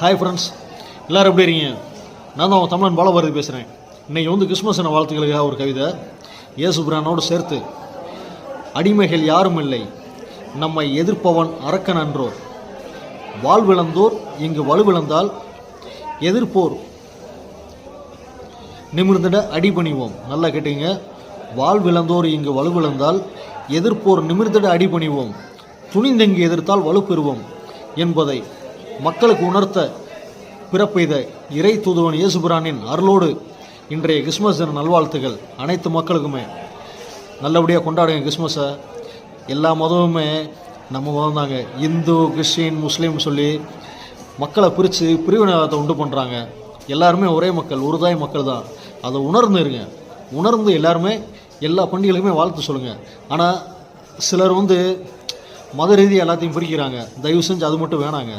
Hi friends, எல்லோரும் எப்படி இருக்கீங்க? நான் தான் உங்கள் தமிழன் பாலபாரதி பேசுகிறேன். இன்றைக்கி கிறிஸ்மஸ் வாழ்த்துக்களுக்காக ஒரு கவிதை. இயேசு பிரானோடு சேர்த்து, அடிமைகள் யாரும் இல்லை, நம்மை எதிர்ப்பவன் அரக்கன் அன்றோர், வாழ்விழந்தோர் இங்கு வலுவிழந்தால் எதிர்ப்போர் நிமிர்ந்திட அடிபணிவோம். நல்லா கேட்டீங்க. வாழ்விழந்தோர் இங்கு வலுவிழந்தால் எதிர்ப்போர் நிமிர்ந்திட அடிபணிவோம், துணிந்தெங்கு எதிர்த்தால் வலுப்பெறுவோம் என்பதை மக்களுக்கு உணர்த்த பிறப்பெய்த இறை தூதுவன் இயேசுபிரானின் அருளோடு இன்றைய கிறிஸ்மஸ் தின நல்வாழ்த்துக்கள். அனைத்து மக்களுக்குமே நல்லபடியாக கொண்டாடுங்க கிறிஸ்மஸை. எல்லா மதமுமே நம்ம மதம் தாங்க. இந்து, கிறிஸ்டின், முஸ்லீம் சொல்லி மக்களை பிரித்து பிரிவினைவாதத்தை உண்டு பண்ணுறாங்க. எல்லாருமே ஒரே மக்கள், ஒரு தாய் மக்கள் தான். அதை உணர்ந்து எல்லாருமே எல்லா பண்டிகைகளுக்குமே வாழ்த்து சொல்லுங்கள். ஆனால் சிலர் மத ரீதியாக எல்லாத்தையும் பிரிக்கிறாங்க. தயவு செஞ்சு அது மட்டும் வேணாங்க.